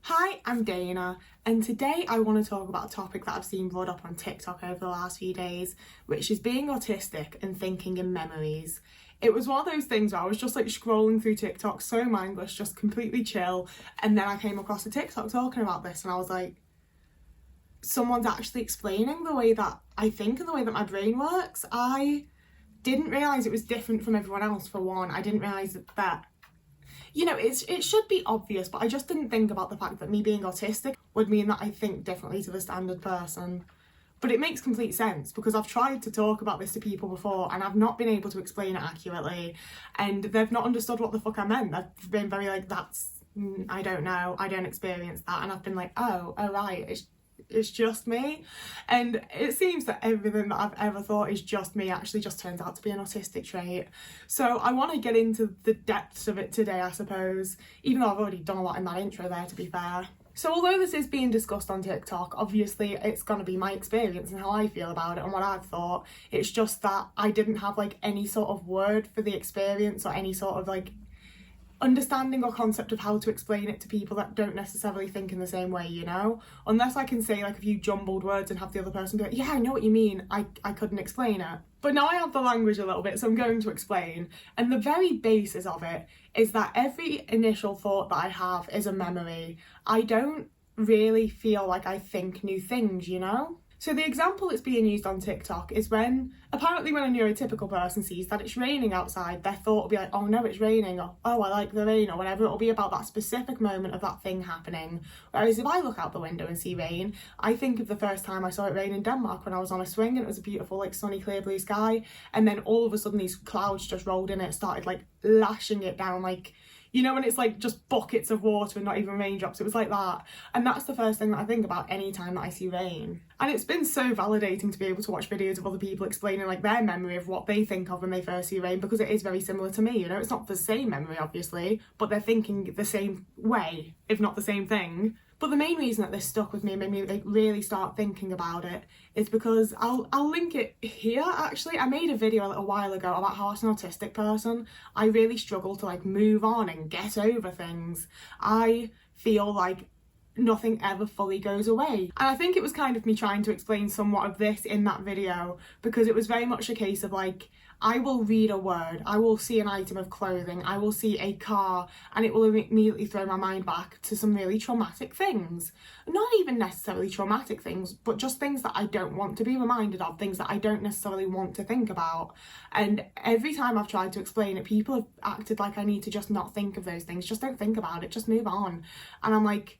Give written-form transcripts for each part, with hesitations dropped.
Hi, I'm Dana, and today I want to talk about a topic that I've seen brought up on TikTok over the last few days, which is being autistic and thinking in memories. It was one of those things where I was just like scrolling through TikTok, so mindless, just completely chill, and then I came across a TikTok talking about this, and I was like, someone's actually explaining the way that I think and the way that my brain works. I didn't realise it was different from everyone else, for one. I didn't realise that it should be obvious, but I just didn't think about the fact that me being autistic would mean that I think differently to the standard person. But it makes complete sense because I've tried to talk about this to people before and I've not been able to explain it accurately, and they've not understood what the fuck I meant. They've been very like, I don't know, I don't experience that. And I've been like, oh right, it's just me. And it seems that everything that I've ever thought is just me actually just turns out to be an autistic trait. So I want to get into the depths of it today, I suppose, even though I've already done a lot in that intro there, to be fair. So although this is being discussed on TikTok, obviously it's going to be my experience and how I feel about it and what I've thought. It's just that I didn't have like any sort of word for the experience or any sort of like understanding or concept of how to explain it to people that don't necessarily think in the same way, you know? Unless I can say like a few jumbled words and have the other person be like, yeah, I know what you mean, I couldn't explain it. But now I have the language a little bit, so I'm going to explain. And the very basis of it is that every initial thought that I have is a memory. I don't really feel like I think new things, you know? So the example that's being used on TikTok is apparently when a neurotypical person sees that it's raining outside, their thought will be like, oh no, it's raining, or oh, I like the rain, or whatever. It'll be about that specific moment of that thing happening. Whereas if I look out the window and see rain, I think of the first time I saw it rain in Denmark when I was on a swing and it was a beautiful, like sunny, clear blue sky. And then all of a sudden these clouds just rolled in and it started like lashing it down, like, you know, when it's like just buckets of water and not even raindrops. It was like that. And that's the first thing that I think about any time that I see rain. And it's been so validating to be able to watch videos of other people explaining like their memory of what they think of when they first see rain, because it is very similar to me, you know. It's not the same memory, obviously, but they're thinking the same way, if not the same thing. But the main reason that this stuck with me and made me like really start thinking about it is because I'll link it here actually. I made a video a little while ago about how as an autistic person, I really struggle to like move on and get over things. I feel like nothing ever fully goes away. And I think it was kind of me trying to explain somewhat of this in that video, because it was very much a case of like, I will read a word, I will see an item of clothing, I will see a car, and it will immediately throw my mind back to some really traumatic things. Not even necessarily traumatic things, but just things that I don't want to be reminded of, things that I don't necessarily want to think about. And every time I've tried to explain it, people have acted like I need to just not think of those things, just don't think about it, just move on. And I'm like,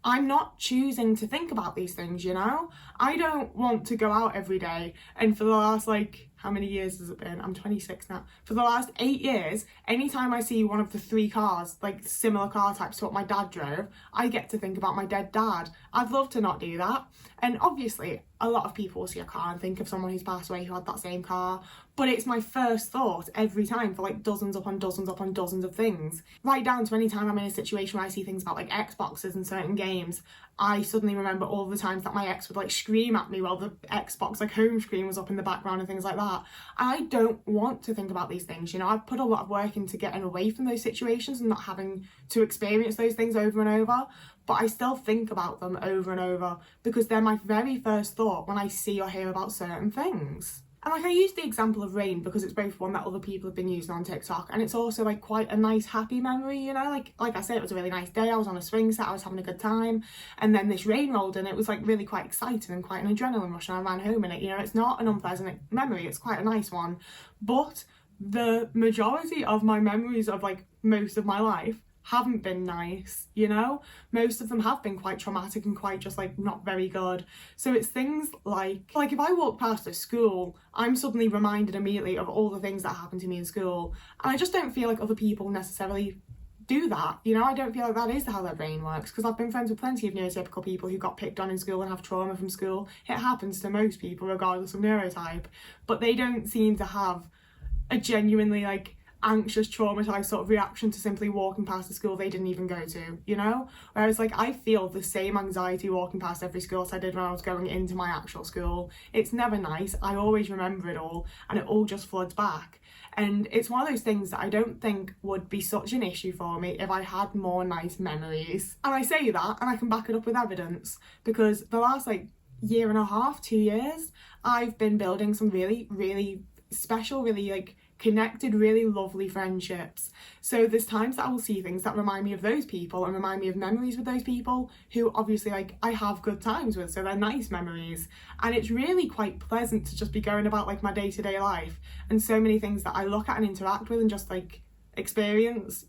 I'm not choosing to think about these things, you know? I don't want to go out every day, and for the last like, how many years has it been? I'm 26 now. For the last 8 years, anytime I see one of the 3 cars, like similar car types to what my dad drove, I get to think about my dead dad. I'd love to not do that. And obviously, a lot of people will see a car and think of someone who's passed away who had that same car, but it's my first thought every time for like dozens upon dozens upon dozens of things. Right down to any time I'm in a situation where I see things about like Xboxes and certain games, I suddenly remember all the times that my ex would like scream at me while the Xbox like home screen was up in the background and things like that. I don't want to think about these things, you know. I've put a lot of work into getting away from those situations and not having to experience those things over and over, but I still think about them over and over because they're my very first thought when I see or hear about certain things. And like I used the example of rain because it's both one that other people have been using on TikTok, and it's also like quite a nice happy memory, you know, like I say, it was a really nice day, I was on a swing set, I was having a good time, and then this rain rolled in. It was like really quite exciting and quite an adrenaline rush, and I ran home in it, you know. It's not an unpleasant memory, it's quite a nice one, but the majority of my memories of like most of my life haven't been nice, you know. Most of them have been quite traumatic and quite just like not very good. So it's things like if I walk past a school, I'm suddenly reminded immediately of all the things that happened to me in school, and I just don't feel like other people necessarily do that, you know. I don't feel like that is how their brain works, because I've been friends with plenty of neurotypical people who got picked on in school and have trauma from school. It happens to most people regardless of neurotype, but they don't seem to have a genuinely like anxious, traumatized sort of reaction to simply walking past the school they didn't even go to, you know. Whereas like I feel the same anxiety walking past every school as I did when I was going into my actual school. It's never nice, I always remember it all, and it all just floods back. And it's one of those things that I don't think would be such an issue for me if I had more nice memories. And I say that and I can back it up with evidence, because the last year and a half, 2 years, I've been building some really, really special, really connected, really lovely friendships. So there's times that I will see things that remind me of those people and remind me of memories with those people who obviously I have good times with, so they're nice memories. And it's really quite pleasant to just be going about my day-to-day life, and so many things that I look at and interact with and just experience,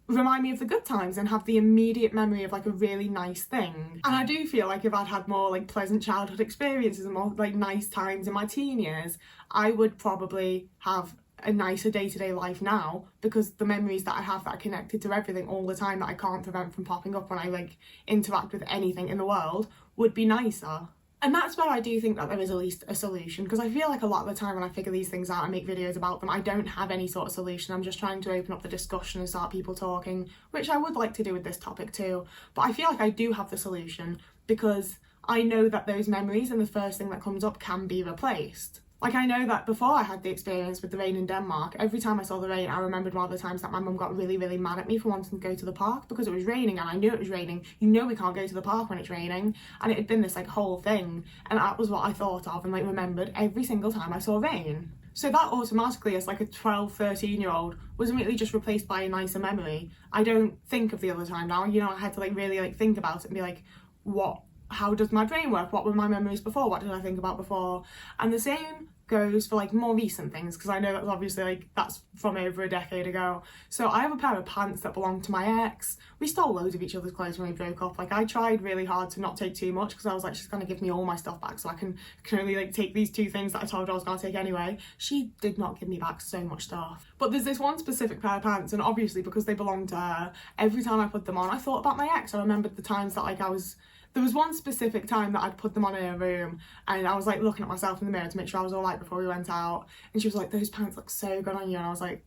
remind me of the good times and have the immediate memory of a really nice thing. And I do feel like if I'd had more pleasant childhood experiences and more nice times in my teen years, I would probably have a nicer day-to-day life now, because the memories that I have that are connected to everything all the time that I can't prevent from popping up when I interact with anything in the world would be nicer. And that's where I do think that there is at least a solution, because I feel like a lot of the time when I figure these things out and make videos about them, I don't have any sort of solution. I'm just trying to open up the discussion and start people talking, which I would like to do with this topic too. But I feel like I do have the solution, because I know that those memories and the first thing that comes up can be replaced. I know that before I had the experience with the rain in Denmark, every time I saw the rain, I remembered one of the times that my mum got really, really mad at me for wanting to go to the park because it was raining, and I knew it was raining. We can't go to the park when it's raining. And it had been this whole thing. And that was what I thought of and remembered every single time I saw rain. So that automatically, as a 12, 13-year-old, was immediately just replaced by a nicer memory. I don't think of the other time now. I had to really think about it and be how does my brain work? What were my memories before? What did I think about before? And the same goes for more recent things, because I know that's obviously that's from over a decade ago. So I have a pair of pants that belong to my ex. We stole loads of each other's clothes when we broke up. I tried really hard to not take too much, because I was she's gonna give me all my stuff back, so I can only take these 2 things that I told her I was gonna take anyway. She did not give me back so much stuff. But there's this one specific pair of pants, and obviously because they belong to her, every time I put them on I thought about my ex. I remembered the times that there was one specific time that I'd put them on in her room, and I was looking at myself in the mirror to make sure I was all right before we went out, and she was like, "Those pants look so good on you," and I was like,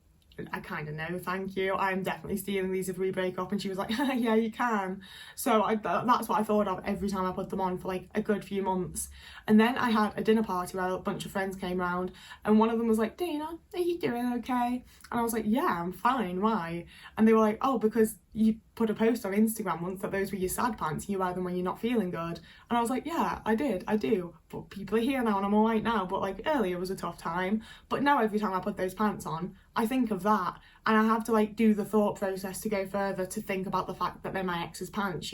"I kind of know, thank you. I'm definitely stealing these if we break up." And she was like, "Yeah, you can." So that's what I thought of every time I put them on for a good few months. And then I had a dinner party where a bunch of friends came round, and one of them was like, "Dana, are you doing okay?" And I was like, "Yeah, I'm fine, why?" And they were like, "Oh, because you put a post on Instagram once that those were your sad pants and you wear them when you're not feeling good." And I was like, "Yeah, I do, but people are here now and I'm all right now, but earlier was a tough time." But now every time I put those pants on, I think of that, and I have to do the thought process to go further to think about the fact that they're my ex's pants,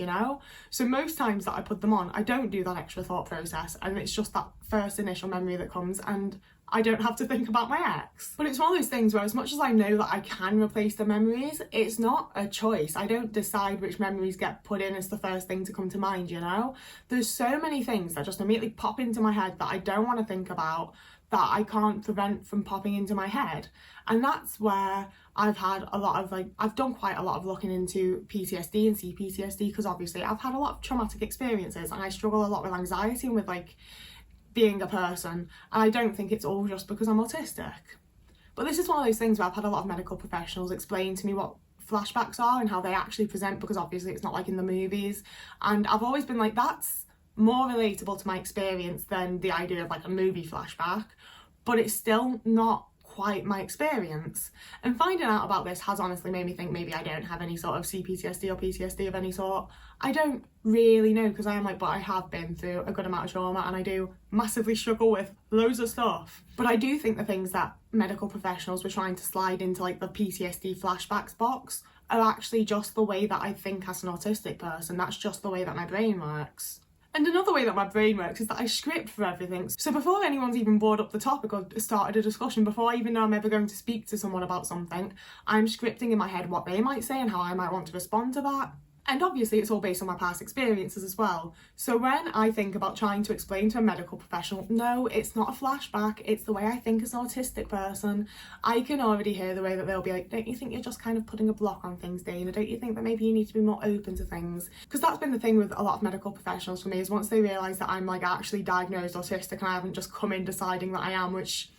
So most times that I put them on, I don't do that extra thought process, and it's just that first initial memory that comes, and I don't have to think about my ex. But it's one of those things where, as much as I know that I can replace the memories, it's not a choice. I don't decide which memories get put in as the first thing to come to mind, There's so many things that just immediately pop into my head that I don't want to think about, that I can't prevent from popping into my head. And that's where I've had a lot of I've done quite a lot of looking into PTSD and CPTSD, because obviously I've had a lot of traumatic experiences and I struggle a lot with anxiety and with being a person, and I don't think it's all just because I'm autistic. But this is one of those things where I've had a lot of medical professionals explain to me what flashbacks are and how they actually present, because obviously it's not in the movies, and I've always been that's more relatable to my experience than the idea of a movie flashback, but it's still not quite my experience. And finding out about this has honestly made me think maybe I don't have any sort of CPTSD or PTSD of any sort. I don't really know, because I am but I have been through a good amount of trauma and I do massively struggle with loads of stuff. But I do think the things that medical professionals were trying to slide into the PTSD flashbacks box are actually just the way that I think as an autistic person. That's just the way that my brain works. And another way that my brain works is that I script for everything. So before anyone's even brought up the topic or started a discussion, before I even know I'm ever going to speak to someone about something, I'm scripting in my head what they might say and how I might want to respond to that. And obviously it's all based on my past experiences as well. So when I think about trying to explain to a medical professional, no, it's not a flashback, it's the way I think as an autistic person, I can already hear the way that they'll be like, "Don't you think you're just kind of putting a block on things, Dana? Don't you think that maybe you need to be more open to things?" Because that's been the thing with a lot of medical professionals for me, is once they realise that I'm actually diagnosed autistic and I haven't just come in deciding that I am, which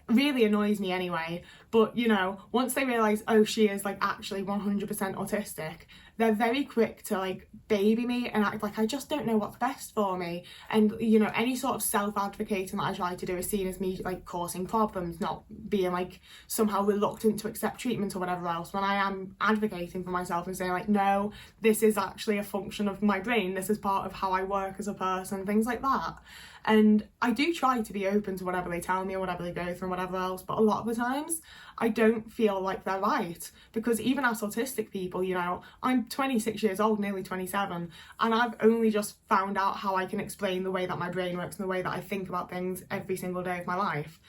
really annoys me anyway, But, you know, once they realise, oh, she is like actually 100% autistic, they're very quick to like baby me and act like I just don't know what's best for me. And, you know, any sort of self-advocating that I try to do is seen as me like causing problems, not being like somehow reluctant to accept treatment or whatever else, when I am advocating for myself and saying like, no, this is actually a function of my brain, this is part of how I work as a person, things like that. And I do try to be open to whatever they tell me or whatever they go through and whatever else, but a lot of the times I don't feel like they're right, because even as autistic people, you know, I'm 26 years old, nearly 27, and I've only just found out how I can explain the way that my brain works and the way that I think about things every single day of my life.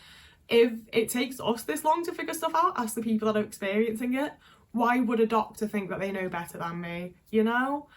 If it takes us this long to figure stuff out as the people that are experiencing it, why would a doctor think that they know better than me, you know?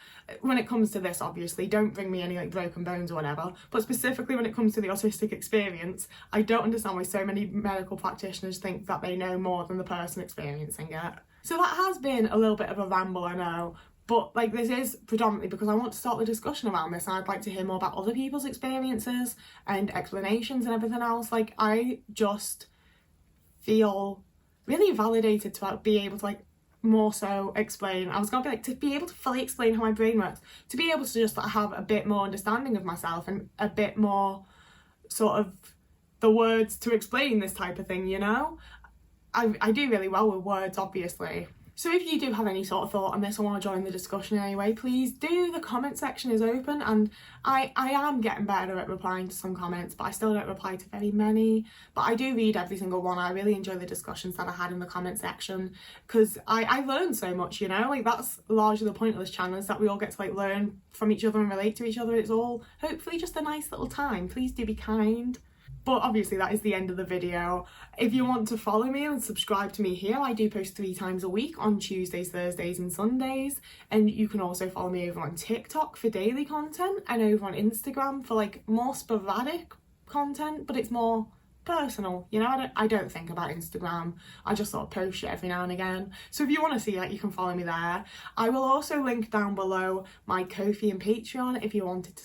When it comes to this, obviously, don't bring me any like broken bones or whatever, but specifically when it comes to the autistic experience, I don't understand why so many medical practitioners think that they know more than the person experiencing it. So that has been a little bit of a ramble, I know, but like this is predominantly because I want to start the discussion around this, and I'd like to hear more about other people's experiences and explanations and everything else. Like, I just feel really validated to be able to like more so explain, I was gonna be like, to be able to fully explain how my brain works, to be able to just have a bit more understanding of myself and a bit more sort of the words to explain this type of thing, you know? I do really well with words, obviously. So if you do have any sort of thought on this or want to join the discussion anyway, please do. The comment section is open, and I am getting better at replying to some comments, but I still don't reply to very many. But I do read every single one. I really enjoy the discussions that I had in the comment section, because I learn so much, you know? Like, that's largely the point of this channel, is that we all get to like learn from each other and relate to each other. It's all hopefully just a nice little time. Please do be kind. But obviously that is the end of the video. If you want to follow me and subscribe to me here, I do post 3 times a week on Tuesdays, Thursdays and Sundays. And you can also follow me over on TikTok for daily content, and over on Instagram for like more sporadic content, but it's more personal, you know? I don't think about Instagram. I just sort of post it every now and again. So if you want to see that, you can follow me there. I will also link down below my Ko-fi and Patreon if you wanted to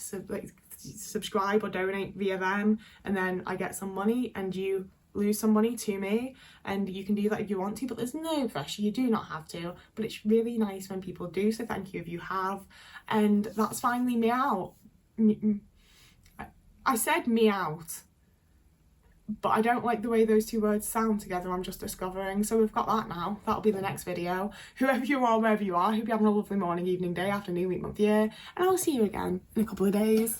subscribe or donate via them, and then I get some money and you lose some money to me, and you can do that if you want to, but there's no pressure, you do not have to, but it's really nice when people do, so thank you if you have. And that's finally me out. I said me out, but I don't like the way those two words sound together, I'm just discovering. So we've got that now. That'll be the next video. Whoever you are, wherever you are, I hope you're having a lovely morning, evening, day, afternoon, week, month, year, and I'll see you again in a couple of days.